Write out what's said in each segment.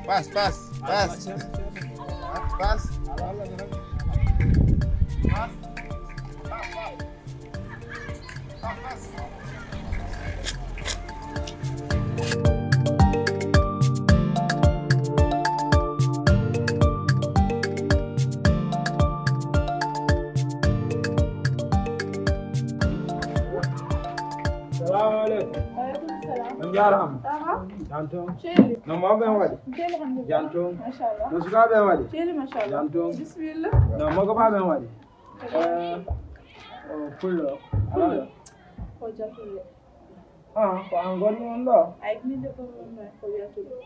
Pas. Jaram. Jantung. Nama apa wali? Jantung. Masyaallah. Musuka apa wali? Masyaallah. Jantung. Bismillah. Nama apa wali? Pulo. Ala. Ko jatulle. Ko angoni ondo. Ay ni de ko ko jatulle.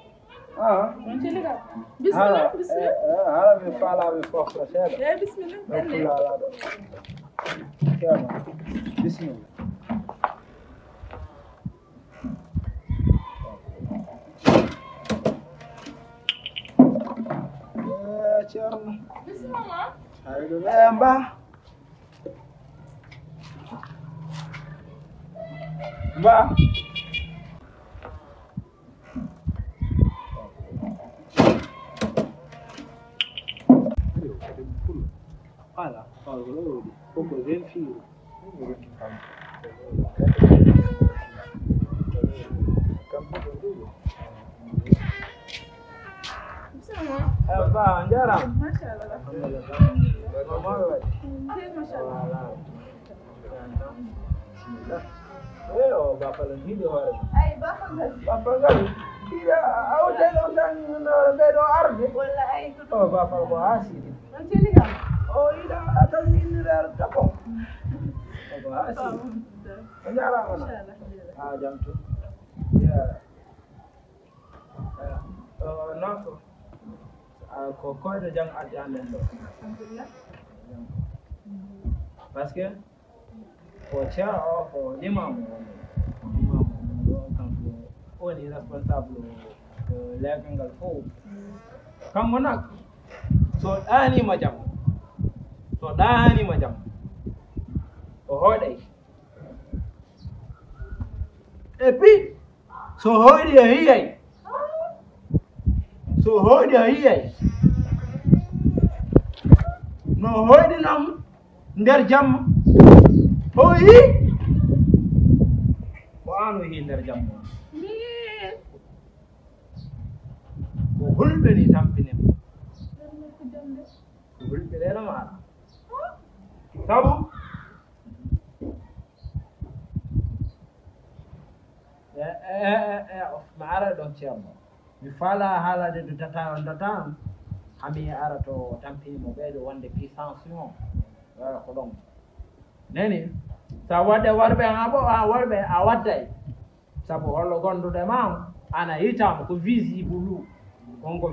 On celi ka. Bismillah. Bismillah. Hala mi fala mi fofra seda. Ya bismillah. Pulo ala do. Kema. Bismillah. Ciao. Bismillah. Ayo Mbak. Mbak. Ala, kalau dulu poco del filo. Mbak, jaram. Masyaallah. Masyaallah. Bapak lagi di luar. Ay bapak Bapak tidak, aku tidak usah bedo arde. wala ay ko. Bapak bahasi. On celi ka. Tidak atas ini dari kapok. Bahasi. Jaram mana? Masyaallah. Jam tu. Ya. Nafsu. Ko da jang at yanden do. Alhamdulillah. Parce que ko cha ko imam kan ko woni responsable legangal fo kam wona so dani majam o hoɗay et puis so hoɗi a hiyay no hoyɗinam nder jamma o yi ko an o yi nder jamma ko hulɓe ni tampine ko hulɓe ɗeno maɗa sabu mi ara ɗon ceerno mi faala haalade do data hami ara to tampinimo ɓeyɗo wonde puissance on wara ko ɗon neni sa waɗde worɓe worɓe a wadday sabu hollo gonduɗe ma ana yitama ko visible onko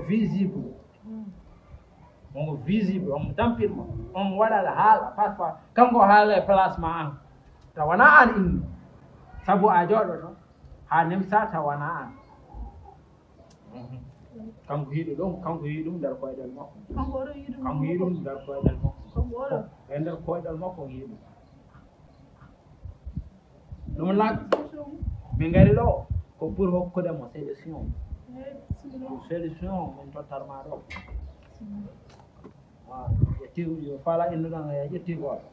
visible on tampinmo on waɗal haala parfois kanko haala place ma an tawana an inni sabu a jooɗoto ha nemsa tawana an kanko yiɗi ɗum nder koyɗel makko kanko yiɗi ɗum nder koyɗel makko e nder koyɗel makko yiɗi ɗum lag min ngari ɗo ko pour hokkude mo solution min tottarma ɗo ƴetti yo fala innuɗan e ƴetti goto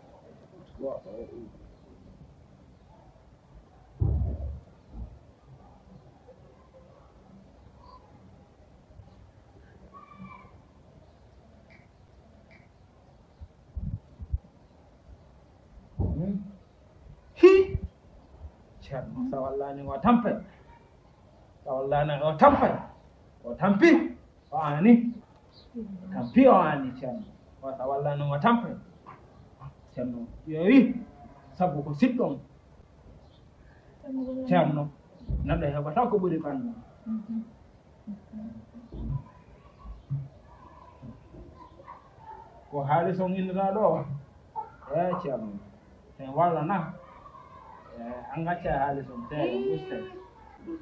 hi ceerno sa wallani o tampay sa wallani o tampay o tampi o ani ceerno o sa wallani o tampay ceerno yewi sabu ko siɗɗon ceerno neɗɗo heɓata ko ɓuri ɓandu ko haalis on innata ɗo ceerno sen walla na an gacca haalis on te uste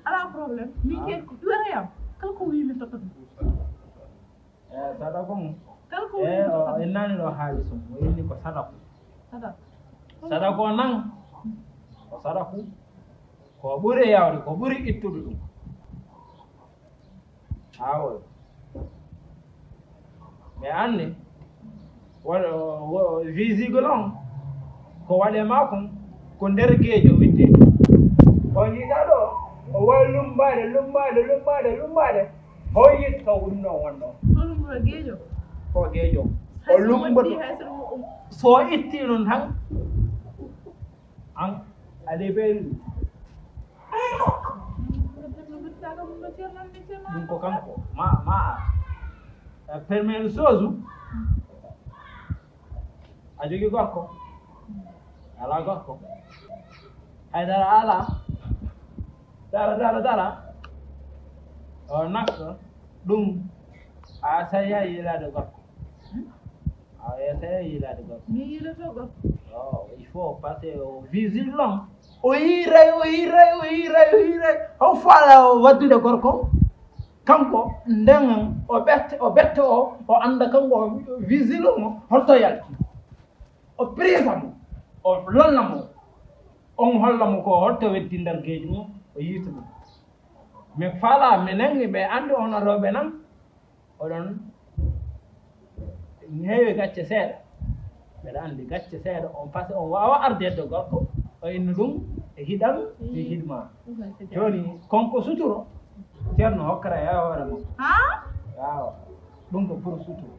ala problème mi ke ɗuwarayam kala ko wimi totat saɗa kon kala ko o innani ɗo haalis on o inni ko sadaku sadako nan ko sadaku ko ɓuri yawde ko ɓuri ittude ɗum awol mais anni visible on ko waɗe makon ko nder geejo witte o yiita ɗo o wawi lumbaɗe o yit taw ɗum ɗon wonɗo ko geejo o lumbato so itti ɗum tan an aɗe ɓeyɗi ɗum ko kanko ma premiére chose a jogii gorko ala gorko haydara ala dara o nakka ɗum a saya yiilade gorko a saya yiilade gorko mi yiilato gorko il faut parce que o visite long o hiiray o faala waddude gorko kanko nden o ɓette o annda kanko visite mo holto yalti o prisa mo o lonna mo on holla mo ko holto weddi nder geeji mum o yiita ɗum mais faala minen ɓe anndi honorooɓe nan oɗon heewi gacce seeɗa mbeɗa anndi gacce seeɗa on par ce que on waawa ardede gorko o inna ɗum e hiɗan e hidma jooni konko suturo ceerno hokkata e hoore mum yawa ɗum ko pour suturo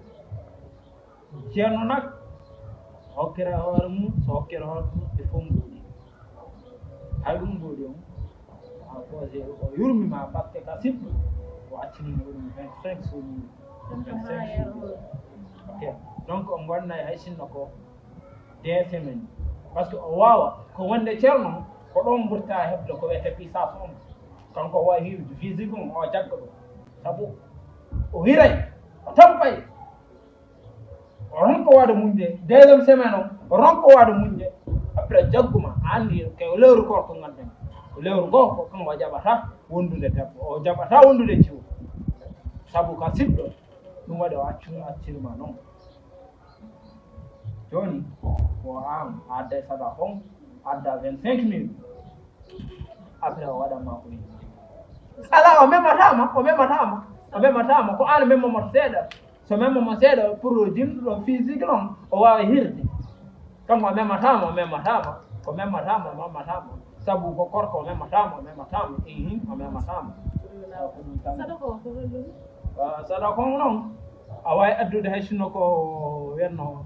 ceerno nak hokkira e hoore mum so hokkira hoore mum il faut mbuuɗi hay ɗum mbuuɗi on en posé o yurmima par ce que ka siɓɗo o accinimo ɗum 25 soñi 25 ok donc on gonnay hay sinno ko des semaines par ce que o waawa ko wonde ceerno ko ɗon ɓurta heɓde ko wiyete puissance on kanko o wawi hiwde physique on o jagga ɗum sabu o hiray o tampay o ronko waade muñde deuxiéme semaine o ronko waade muñde après jagguma anndi ko lewru gorko ngannden ko lewru gorko kanko o jaɓata wondude debbo o jaɓata wondude ciwo sabu ka siɓɗo ɗum waɗi o accirma noon jooni ko an a adda sada on adda 25 minutes après o waɗanma ko ni ala o mematama ko an memmomoto seeɗa so memmomo seeɗa pour jimɗuɗo physique noon o wawa hirde kanko o memmatama sabu ko korko o memmatama o memmatama saɗa kon noon a wawi addude hay sinno ko wenno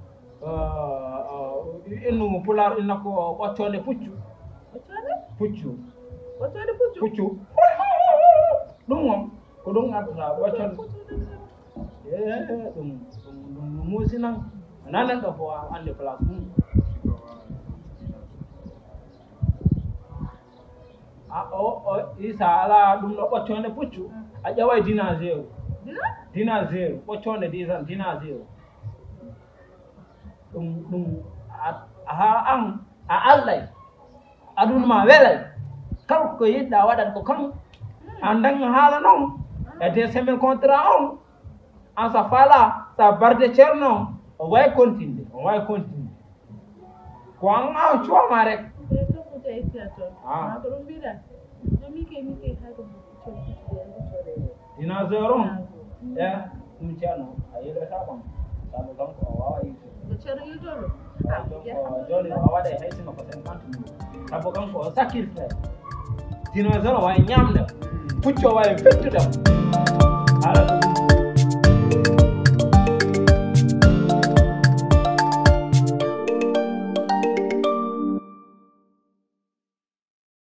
innu pular inna ko ɓoccode puccu ɗum on ko ɗum addata ɓoccode ɗum muusinan nanen ɗo fo ande place mum o isa ala ɗum ɗo ɓoccode puccu a ƴeway dina zéro ɓoccode dina zéro ɗum an a allay adunma welay kala ko yiɗɗa waɗat ko kan an dan haala noon e des semaine contrat on an sa faala sa barde ceerno on wawi continue ko an a cuwama rek dina zéro on e ɗum ceerno a yiɗata ɓam sabu kanko o wawa yiitude joni o waɗa hay sinno ko 50 minutes sabu kanko o sacrifice dina zéro wawi ñamde pucco wawi fettude ala